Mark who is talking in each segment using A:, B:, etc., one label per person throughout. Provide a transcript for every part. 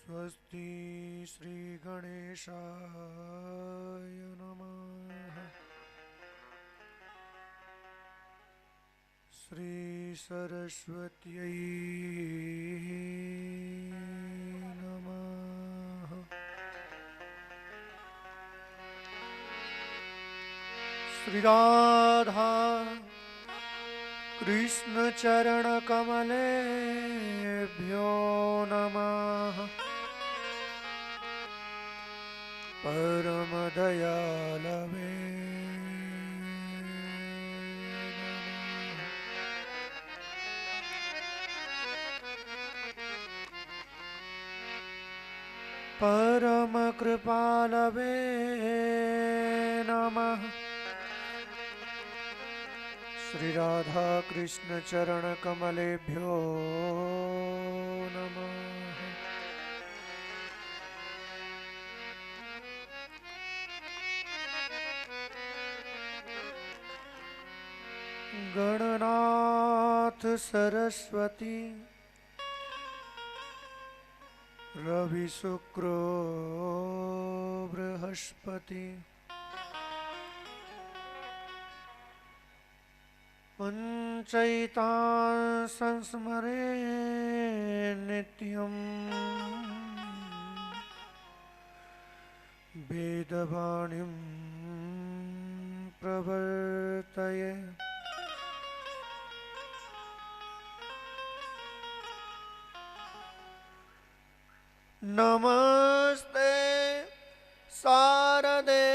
A: स्वस्ति श्री गणेशाय नमः। श्री सरस्वत्यै नमः। श्री राधा कृष्ण चरण कमलेभ्यो नमः। परम दयालवे परम कृपालवे नमः। श्री राधा कृष्ण चरण कमलेभ्यो नमः। गणनाथ सरस्वती रवि शुक्र बृहस्पति पंचैतान् संस्मरे नित्यम् वेदवाणीं प्रवर्तये। नमस्ते शारदे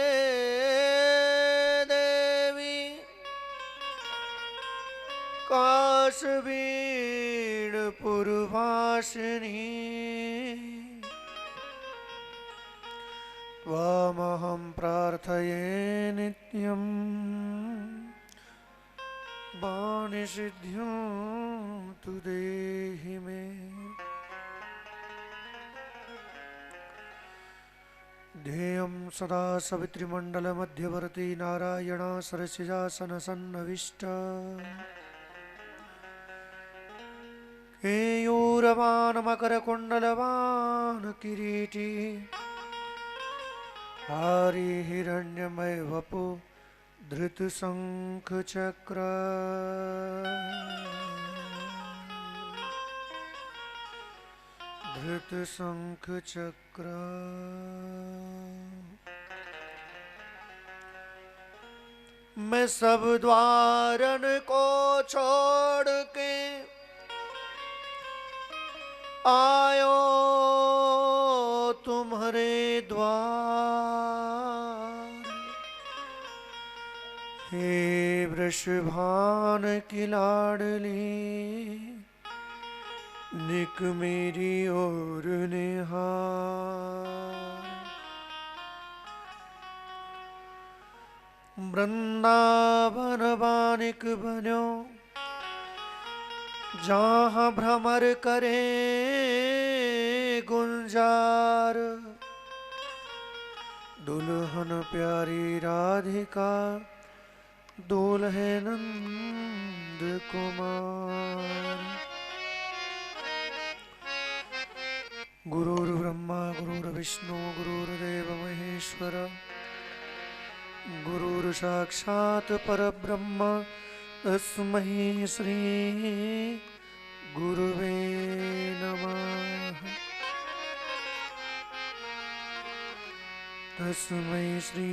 A: देवी काशवीर पूर्वासिनी त्वामहं प्रार्थये नित्यं वाणिसिद्धिं तु देहि मे। ध्येयं सदा सवितृमण्डलमध्यवर्ती नारायणा सरसिजासनसन्नविष्ट केयूरवान् मकरकुण्डलवान् किरीटी हारी हिरण्यमय वपु धृतशङ्खचक्र धृतशङ्खचक्र। मैं सब द्वारन को छोड़ के आयो तुम्हारे द्वार। हे वृषभान की लाडली निक मेरी ओर निहार। वृंदावन बानिक बन्यो जहाँ भ्रमर करे गुंजार। दुल्हन प्यारी राधिका दूल्हे नंद कुमार। गुरुर्ब्रह्मा गुरुर्विष्णु गुरुर्देव महेश्वर गुरुर्साक्षात् परब्रह्म तस्मै श्री गुरुवे नमः। तस्मै श्री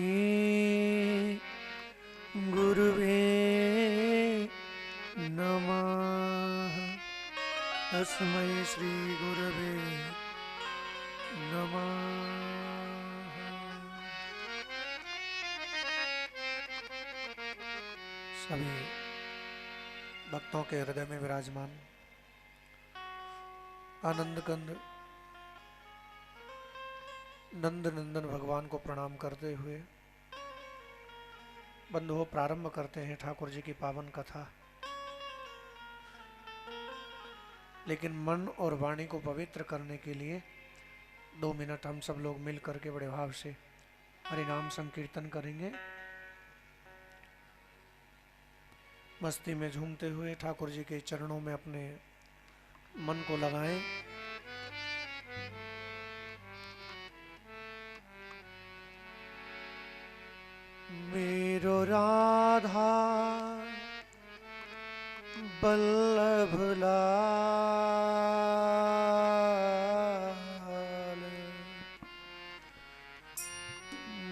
A: गुरुवे नमः। तस्मै श्री गुरुवे नमः। सभी भक्तों के हृदय में विराजमान आनंद कंद नंद नंदन भगवान को प्रणाम करते हुए बंधुओं प्रारंभ करते हैं ठाकुर जी की पावन कथा। लेकिन मन और वाणी को पवित्र करने के लिए 2 मिनट हम सब लोग मिल करके बड़े भाव से हरिनाम संकीर्तन करेंगे। मस्ती में झूमते हुए ठाकुर जी के चरणों में अपने मन को लगाएं। मेरो राधा बल्लभ लाल,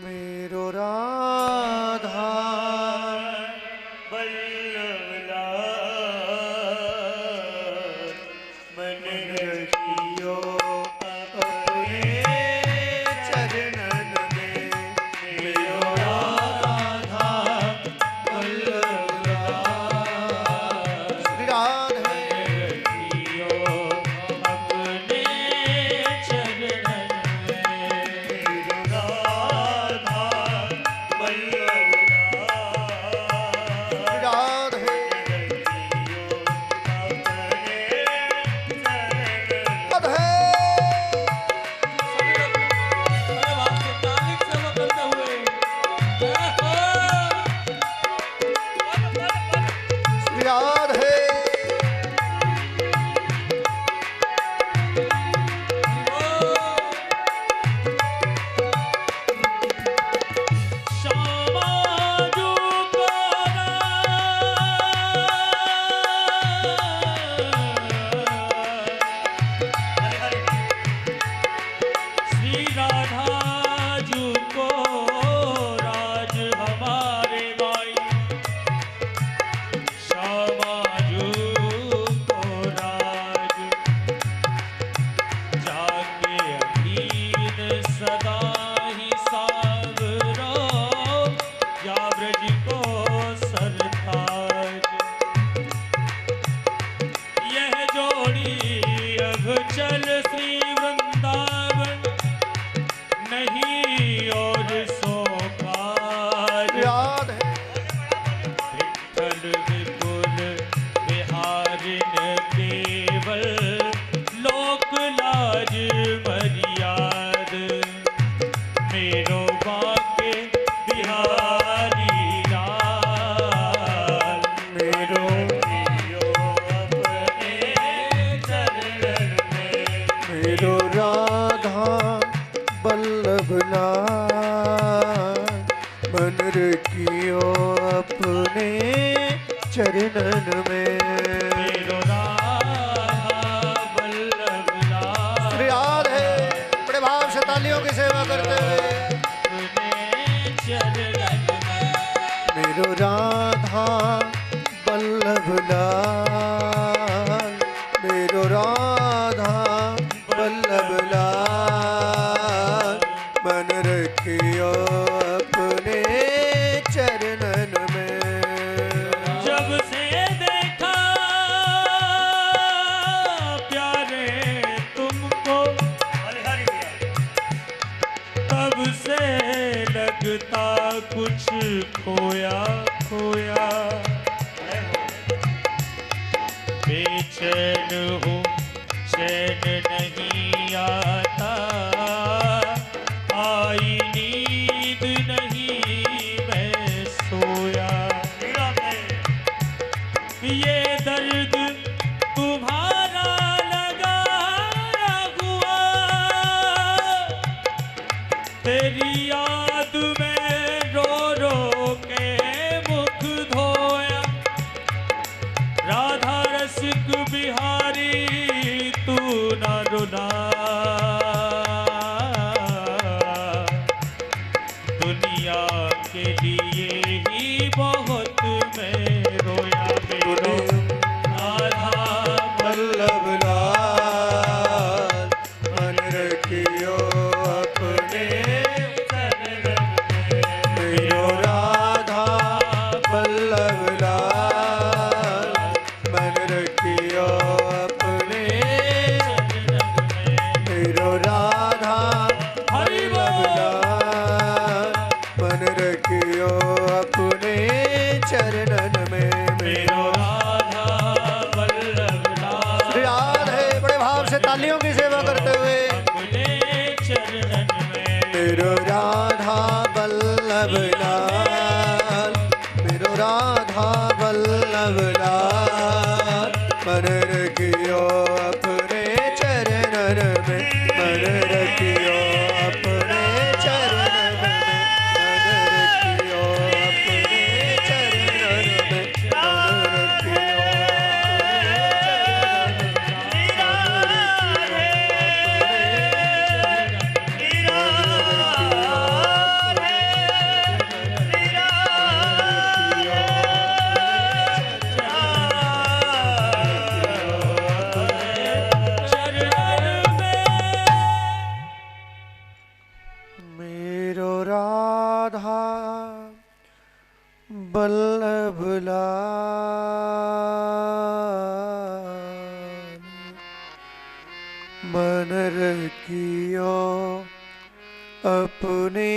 A: मेरो राधा
B: बल्लभ लाल, मन रखियो अपने चरणन में। मेरो राधा बल्लभ लाल,
A: श्री राधे
B: रखियो अपने चरणन में। मेरो राधा बल्लभ लाल,
A: राधे राधे श्री राधे
B: श्री राधा जू को राज हमारे गाई, श्यामा जू को राज जाके अधीन सदा ही सावरो, या ब्रज को सरताज। यह जोड़ी अब चल श्री वृंदावन, नहीं और सो काज।
A: राधे
B: विठ्ठल विपुल बिहारिन केवल, लोक लाज मर्याद। मेरो बाके बिहारी लाल,
A: मेरो
B: जियो अपने चरणन में।
A: मेरो राधा बल्लभ लाल, मन रखियो अपने चरणन में।
B: मेरो राधा बल्लभ लाल,
A: श्री राधे बड़े भाव से तालियों की सेवा करते हुए।
B: अपने चरणन में।
A: मेरो राधा बल्लभ लाल, मेरो राधा बल्लभ लाल, मन रखियो अपने चरणन में।
B: जब से देखा प्यारे तुमको, तब से लगता कुछ खोया खोया। बेचैन हूँ चैन नहीं आता, आई नींद नहीं मैं सोया। ये दर्द तुम्हारा लगाया हुआ, तेरी याद में रो रो के मुख धोया। राधा रसिक बिहारी तू न रुला, दुनिया के लिए ही बहुत मैं रोया। मेरो राधा
A: बल्लभ लाल, मन रखियो अपने
B: चरणन में।
A: मेरो राधा बल्लभ लाल, मन रखियो अपने
B: चरणन में।
A: मेरो राधा
B: हरि
A: बल्लभ
B: बोल।
A: लाल, मन रखियो अपने चरणन में।
B: मेरो राधा बल्लभ लाल,
A: श्री राधे बड़े भाव से तालियों की सेवा करते हुए।
B: अपने चरणन में।
A: मेरो राधा बल्लभ लाल, मेरो राधा बल्लभ लाल, मन रखियो अपने चरणन में। मन रखियो अपने चरणन में। मन रखियो मन रखियो अपने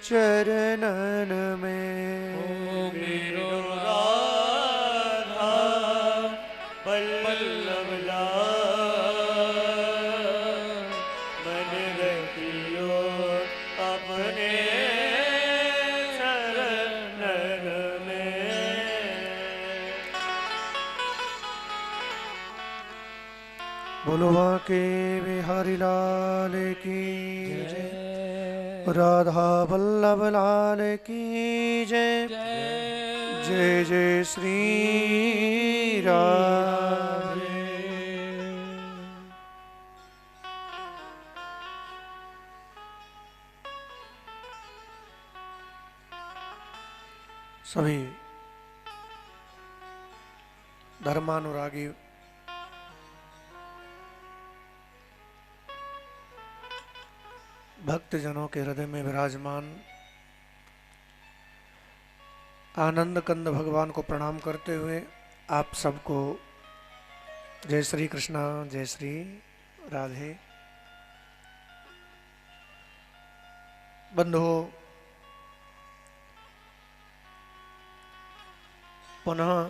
A: चरणन में।
B: ओ मेरो राधा वल्लभ लाल, मन रखियो अपने चरणन में।
A: बोलो बांके बिहारी लाल की जय, राधा वल्लभ लाल की जय। जय जय श्री राधे। सभी धर्मानुरागी भक्तजनों के हृदय में विराजमान आनंद कंद भगवान को प्रणाम करते हुए आप सबको जय श्री कृष्णा, जय श्री राधे। बंधुओं, पुनः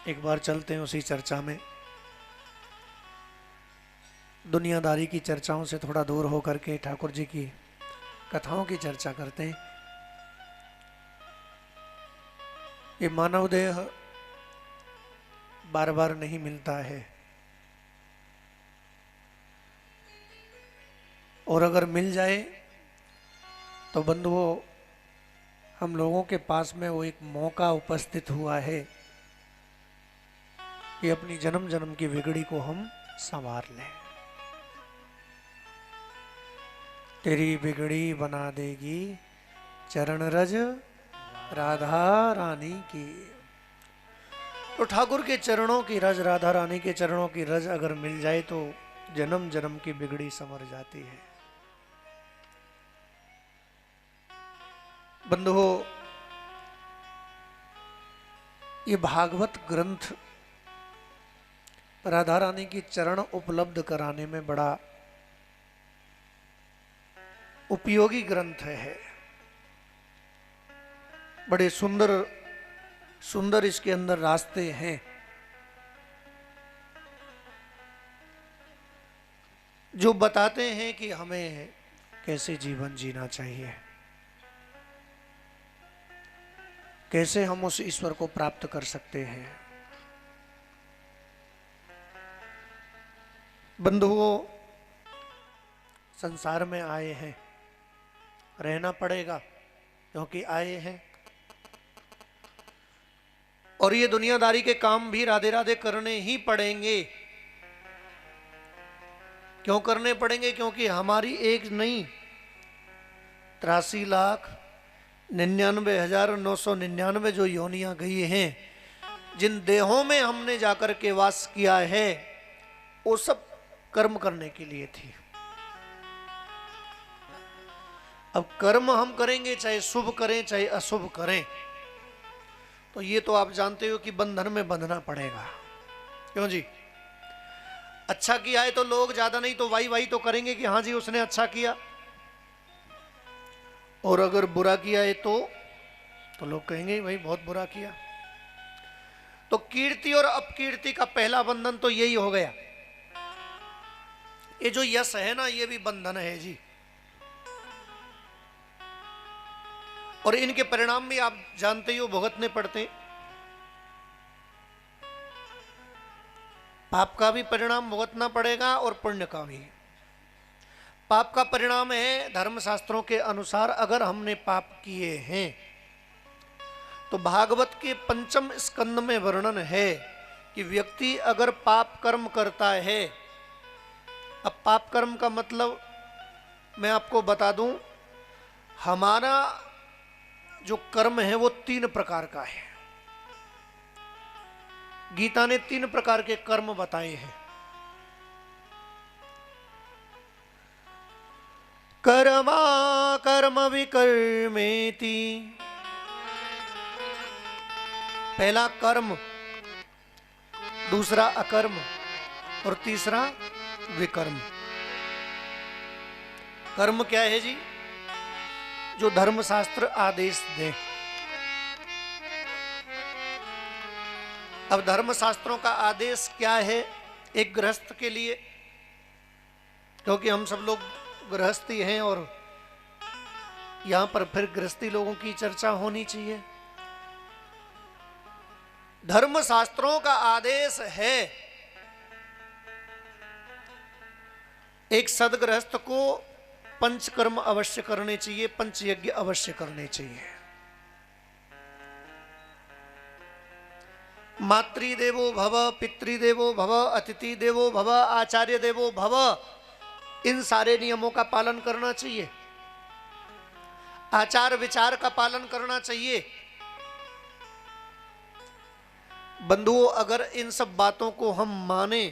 A: एक बार चलते हैं उसी चर्चा में। दुनियादारी की चर्चाओं से थोड़ा दूर होकर के ठाकुर जी की कथाओं की चर्चा करते हैं। ये मानव देह बार बार नहीं मिलता है, और अगर मिल जाए तो बंधुओं, हम लोगों के पास में वो एक मौका उपस्थित हुआ है कि अपनी जन्म जन्म की बिगड़ी को हम संवार लें। तेरी बिगड़ी बना देगी चरण रज राधा रानी की। तो ठाकुर के चरणों की रज, राधा रानी के चरणों की रज अगर मिल जाए तो जन्म जन्म की बिगड़ी संवर जाती है। बंधुओं, ये भागवत ग्रंथ राधा रानी की चरण उपलब्ध कराने में बड़ा उपयोगी ग्रंथ है। बड़े सुंदर सुंदर इसके अंदर रास्ते हैं जो बताते हैं कि हमें कैसे जीवन जीना चाहिए, कैसे हम उस ईश्वर को प्राप्त कर सकते हैं। बंधुओं, संसार में आए हैं, रहना पड़ेगा क्योंकि आए हैं, और ये दुनियादारी के काम भी राधे राधे करने ही पड़ेंगे। क्यों करने पड़ेंगे? क्योंकि हमारी एक नहीं 83,99,999 जो योनियां गई हैं, जिन देहों में हमने जाकर के वास किया है, वो सब कर्म करने के लिए थी। अब कर्म हम करेंगे, चाहे शुभ करें चाहे अशुभ करें, तो ये तो आप जानते हो कि बंधन में बंधना पड़ेगा। क्यों जी? अच्छा किया है तो लोग ज्यादा नहीं तो वाई वाई तो करेंगे कि हाँ जी उसने अच्छा किया, और अगर बुरा किया है तो लोग कहेंगे भाई बहुत बुरा किया। तो कीर्ति और अपकीर्ति का पहला बंधन तो यही हो गया। ये जो यश है ना, ये भी बंधन है जी, और इनके परिणाम भी आप जानते ही हो, भुगतने पड़ते हैं। पाप का भी परिणाम भुगतना पड़ेगा और पुण्य का भी। पाप का परिणाम है, धर्मशास्त्रों के अनुसार अगर हमने पाप किए हैं तो भागवत के 5वें स्कंद में वर्णन है कि व्यक्ति अगर पाप कर्म करता है, अब पाप कर्म का मतलब मैं आपको बता दूं, हमारा जो कर्म है वो 3 प्रकार का है। गीता ने 3 प्रकार के कर्म बताए हैं। कर्मा कर्म विकर्मेति, पहला कर्म, दूसरा अकर्म, और तीसरा विकर्म। कर्म क्या है जी? जो धर्मशास्त्र आदेश दे। अब धर्मशास्त्रों का आदेश क्या है एक गृहस्थ के लिए? क्योंकि हम सब लोग गृहस्थी हैं और यहां पर फिर गृहस्थी लोगों की चर्चा होनी चाहिए। धर्मशास्त्रों का आदेश है एक सदगृहस्थ को पंचकर्म अवश्य करने चाहिए, पंचयज्ञ अवश्य करने चाहिए। मातृदेवो भव, पितृदेवो भव, अतिथि देवो भव, आचार्य देवो भव, इन सारे नियमों का पालन करना चाहिए। आचार विचार का पालन करना चाहिए। बंधुओं, अगर इन सब बातों को हम माने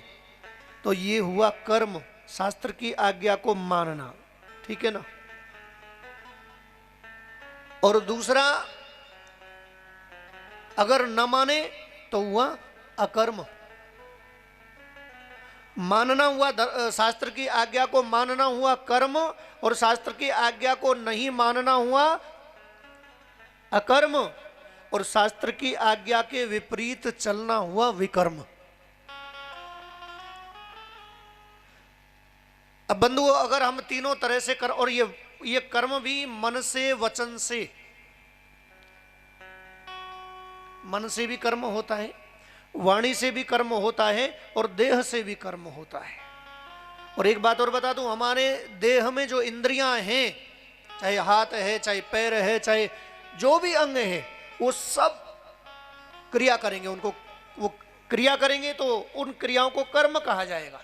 A: तो ये हुआ कर्म, शास्त्र की आज्ञा को मानना, ठीक है ना। और दूसरा, अगर न माने तो हुआ अकर्म। मानना हुआ शास्त्र की आज्ञा को मानना हुआ कर्म, और शास्त्र की आज्ञा को नहीं मानना हुआ अकर्म, और शास्त्र की आज्ञा के विपरीत चलना हुआ विकर्म। अब बंधुओं, अगर हम तीनों तरह से कर, और ये कर्म भी मन से, वचन से, मन से भी कर्म होता है, वाणी से भी कर्म होता है, और देह से भी कर्म होता है। और एक बात और बता दूं, हमारे देह में जो इंद्रियां हैं, चाहे हाथ है, चाहे पैर है, चाहे जो भी अंग है, वो सब क्रिया करेंगे। उनको वो क्रिया करेंगे तो उन क्रियाओं को कर्म कहा जाएगा।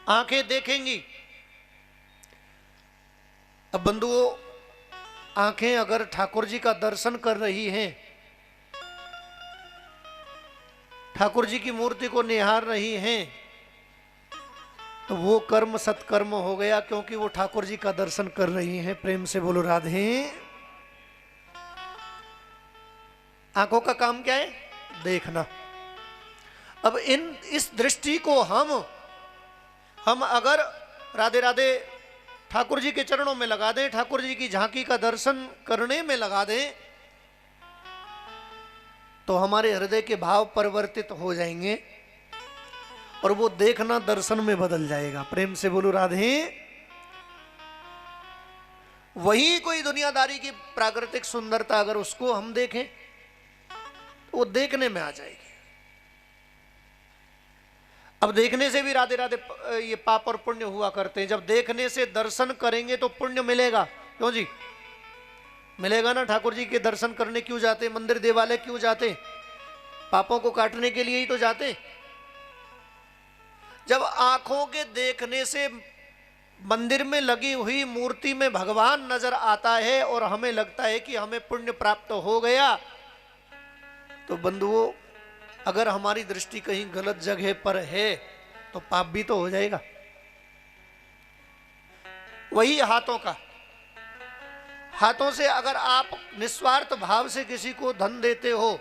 A: आंखें देखेंगी। अब बंधुओं, आंखें अगर ठाकुर जी का दर्शन कर रही हैं, ठाकुर जी की मूर्ति को निहार रही हैं, तो वो कर्म सत्कर्म हो गया, क्योंकि वो ठाकुर जी का दर्शन कर रही हैं। प्रेम से बोलो राधे। आंखों का काम क्या है? देखना। अब इस दृष्टि को हम अगर राधे राधे ठाकुर जी के चरणों में लगा दें, ठाकुर जी की झांकी का दर्शन करने में लगा दें, तो हमारे हृदय के भाव परिवर्तित हो जाएंगे और वो देखना दर्शन में बदल जाएगा। प्रेम से बोलो राधे। वही कोई दुनियादारी की प्राकृतिक सुंदरता अगर उसको हम देखें तो वो देखने में आ जाएगी। अब देखने से भी राधे राधे ये पाप और पुण्य हुआ करते हैं। जब देखने से दर्शन करेंगे तो पुण्य मिलेगा। क्यों जी? मिलेगा ना। ठाकुर जी के दर्शन करने क्यों जाते? मंदिर देवालय क्यों जाते? पापों को काटने के लिए ही तो जाते। जब आंखों के देखने से मंदिर में लगी हुई मूर्ति में भगवान नजर आता है और हमें लगता है कि हमें पुण्य प्राप्त हो गया, तो बंधुओं, अगर हमारी दृष्टि कहीं गलत जगह पर है तो पाप भी तो हो जाएगा। वही हाथों से अगर आप निस्वार्थ भाव से किसी को धन देते हो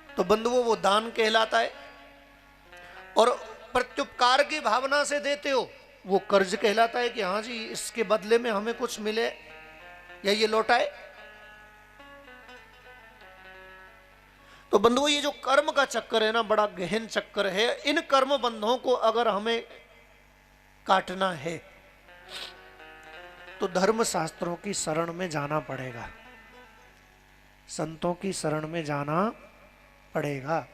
A: तो बंधुओं वो दान कहलाता है, और प्रत्युपकार की भावना से देते हो वो कर्ज कहलाता है कि हाँ जी इसके बदले में हमें कुछ मिले या ये लौटाए। तो बंधुओं, ये जो कर्म का चक्कर है ना, बड़ा गहन चक्कर है। इन कर्म बंधों को अगर हमें काटना है तो धर्म शास्त्रों की शरण में जाना पड़ेगा, संतों की शरण में जाना पड़ेगा।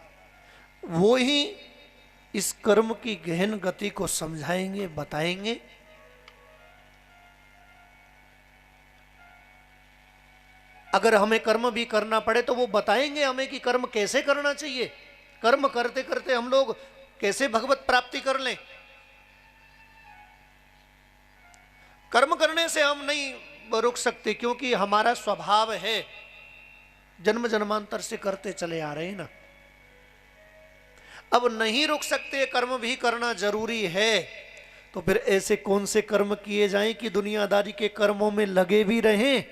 A: वो ही इस कर्म की गहन गति को समझाएंगे, बताएंगे। अगर हमें कर्म भी करना पड़े तो वो बताएंगे हमें कि कर्म कैसे करना चाहिए। कर्म करते करते हम लोग कैसे भगवत प्राप्ति कर लें। कर्म करने से हम नहीं रुक सकते, क्योंकि हमारा स्वभाव है, जन्म जन्मांतर से करते चले आ रहे हैं ना। अब नहीं रुक सकते, कर्म भी करना जरूरी है, तो फिर ऐसे कौन से कर्म किए जाएं कि दुनियादारी के कर्मों में लगे भी रहें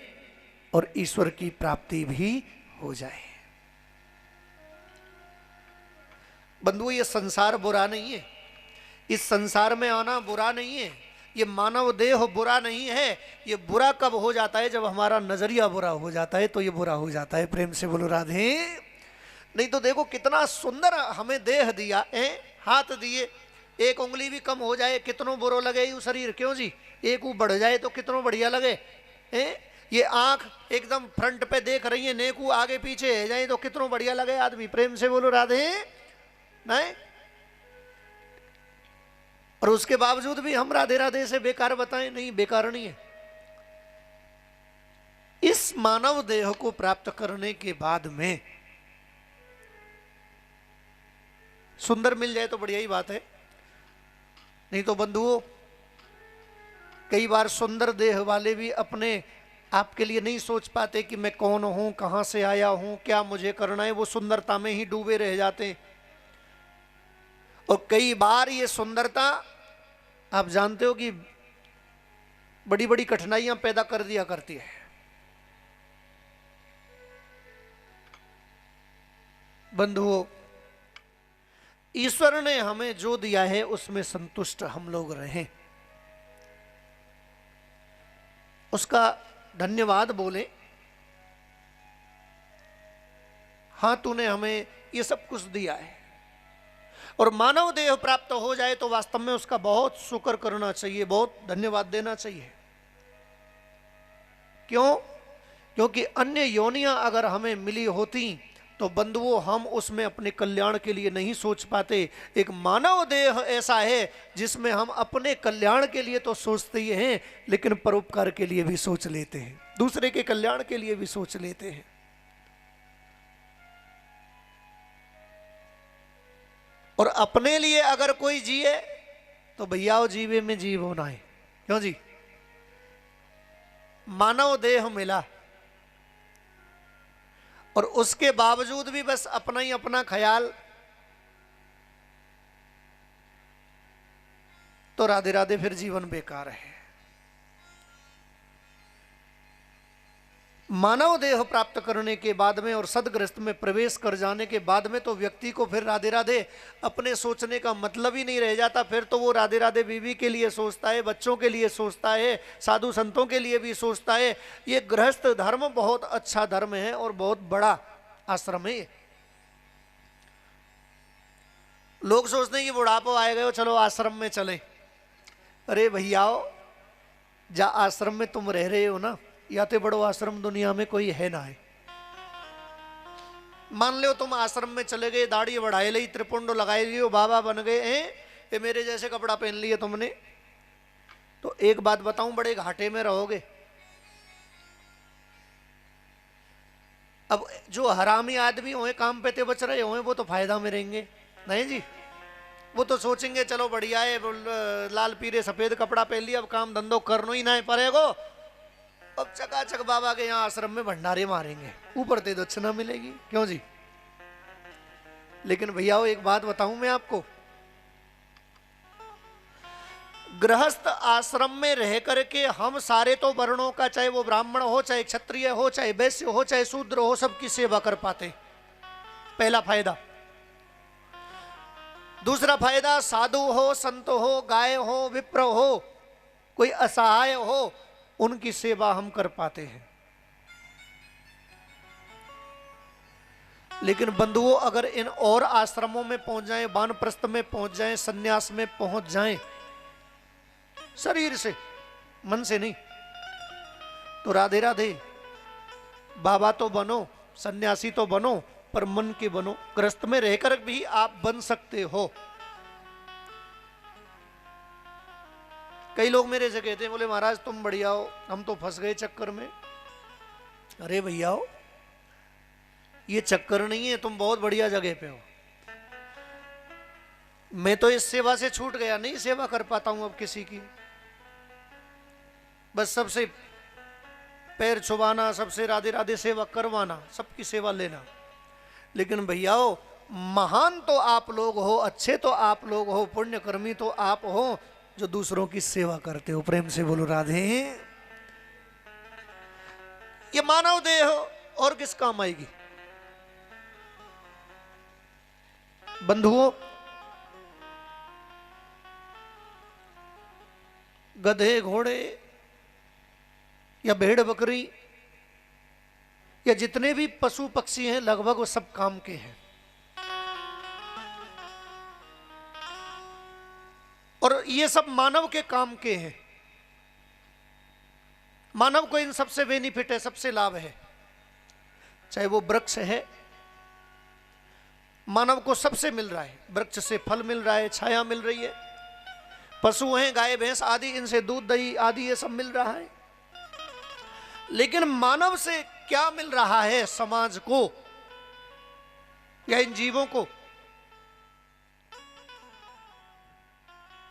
A: और ईश्वर की प्राप्ति भी हो जाए। बंधुओं ये संसार बुरा नहीं है, इस संसार में आना बुरा नहीं है, ये मानव देह बुरा नहीं है। ये बुरा कब हो जाता है? जब हमारा नजरिया बुरा हो जाता है तो ये बुरा हो जाता है। प्रेम से बोलो राधे। नहीं तो देखो कितना सुंदर हमें देह दिया है, हाथ दिए, एक उंगली भी कम हो जाए कितनो बुरो लगे ये शरीर, क्यों जी? एक वो बढ़ जाए तो कितनो बढ़िया लगे हैं। ये आंख एकदम फ्रंट पे देख रही है, नेकू आगे पीछे है जाए तो कितनो बढ़िया लगे आदमी। प्रेम से बोलो राधे। नहीं, और उसके बावजूद भी हम राधे राधे से बेकार बताएं? नहीं, बेकार नहीं है। इस मानव देह को प्राप्त करने के बाद में सुंदर मिल जाए तो बढ़िया ही बात है। नहीं तो बंधुओं कई बार सुंदर देह वाले भी अपने आप के लिए नहीं सोच पाते कि मैं कौन हूं, कहां से आया हूं, क्या मुझे करना है। वो सुंदरता में ही डूबे रह जाते हैं। और कई बार ये सुंदरता आप जानते हो कि बड़ी बड़ी कठिनाइयां पैदा कर दिया करती है। बंधुओं ईश्वर ने हमें जो दिया है उसमें संतुष्ट हम लोग रहें, उसका धन्यवाद बोले। हाँ तूने हमें ये सब कुछ दिया है। और मानव देह प्राप्त हो जाए तो वास्तव में उसका बहुत शुक्र करना चाहिए, बहुत धन्यवाद देना चाहिए। क्यों? क्योंकि अन्य योनियां अगर हमें मिली होती तो बंधुओं हम उसमें अपने कल्याण के लिए नहीं सोच पाते। एक मानव देह ऐसा है जिसमें हम अपने कल्याण के लिए तो सोचते ही हैं, लेकिन परोपकार के लिए भी सोच लेते हैं, दूसरे के कल्याण के लिए भी सोच लेते हैं। और अपने लिए अगर कोई जिए तो भैया वो जीवे में जीव होना है। क्यों जी? मानव देह मिला और उसके बावजूद भी बस अपना ही अपना ख्याल, तो राधे राधे फिर जीवन बेकार है। मानव देह प्राप्त करने के बाद में और सदग्रस्त में प्रवेश कर जाने के बाद में तो व्यक्ति को फिर राधे राधे अपने सोचने का मतलब ही नहीं रह जाता। फिर तो वो राधे राधे बीवी के लिए सोचता है, बच्चों के लिए सोचता है, साधु संतों के लिए भी सोचता है। ये गृहस्थ धर्म बहुत अच्छा धर्म है और बहुत बड़ा आश्रम है। लोग सोचते हैं कि बुढ़ापा आएगा चलो आश्रम में चले। अरे भैयाओ, जा आश्रम में तुम रह रहे हो ना, या तो बड़ो आश्रम दुनिया में कोई है ना है। मान लो तुम आश्रम में चले गए, दाढ़ी बढ़ाए ली, त्रिपुंड लगाए लियो, बाबा बन गए हैं, ये मेरे जैसे कपड़ा पहन लिए तुमने, तो एक बात बताऊं, बड़े घाटे में रहोगे। अब जो हरामी आदमी होए, काम पे ते बच रहे होए, वो तो फायदा में रहेंगे। नहीं जी, वो तो सोचेंगे चलो बढ़िया है, लाल पीले सफेद कपड़ा पहन लिया, अब काम धंधो करना ही ना पड़ेगा, अब चकाचक बाबा के यहाँ आश्रम में भंडारे मारेंगे, ऊपर ते दक्षिणा मिलेगी। क्यों जी? लेकिन भैया एक बात बताऊं मैं आपको, गृहस्थ आश्रम में रह करके हम सारे तो वर्णों का, चाहे वो ब्राह्मण हो, चाहे क्षत्रिय हो, चाहे वैश्य हो, चाहे शूद्र हो, सबकी सेवा कर पाते। पहला फायदा। दूसरा फायदा, साधु हो, संत हो, गाय हो, विप्र हो, कोई असहाय हो, उनकी सेवा हम कर पाते हैं। लेकिन बंधुओं अगर इन और आश्रमों में पहुंच जाएं, वानप्रस्थ में पहुंच जाएं, सन्यास में पहुंच जाएं, शरीर से, मन से नहीं, तो राधे राधे, बाबा तो बनो, सन्यासी तो बनो, पर मन के बनो। गृहस्थ में रहकर भी आप बन सकते हो। कई लोग मेरे से कहते हैं, बोले महाराज तुम बढ़िया हो, हम तो फंस गए चक्कर में। अरे भैया हो, ये चक्कर नहीं है, तुम बहुत बढ़िया जगह पे हो। मैं तो इस सेवा से छूट गया, नहीं सेवा कर पाता हूं अब किसी की। बस सबसे पैर छुबाना, सबसे राधे राधे सेवा करवाना, सबकी सेवा लेना। लेकिन भैया हो, महान तो आप लोग हो, अच्छे तो आप लोग हो, पुण्यकर्मी तो आप हो जो दूसरों की सेवा करते हो। प्रेम से बोलो राधे। ये मानव देह और किस काम आएगी? बंधुओं, गधे घोड़े या भेड़ बकरी या जितने भी पशु पक्षी हैं लगभग वो सब काम के हैं, और ये सब मानव के काम के हैं। मानव को इन सबसे बेनिफिट है, सबसे लाभ है। चाहे वो वृक्ष है, मानव को सबसे मिल रहा है, वृक्ष से फल मिल रहा है, छाया मिल रही है। पशु हैं, गाय भैंस आदि, इनसे दूध दही आदि ये सब मिल रहा है। लेकिन मानव से क्या मिल रहा है समाज को या इन जीवों को?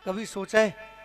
A: कभी सोचा है?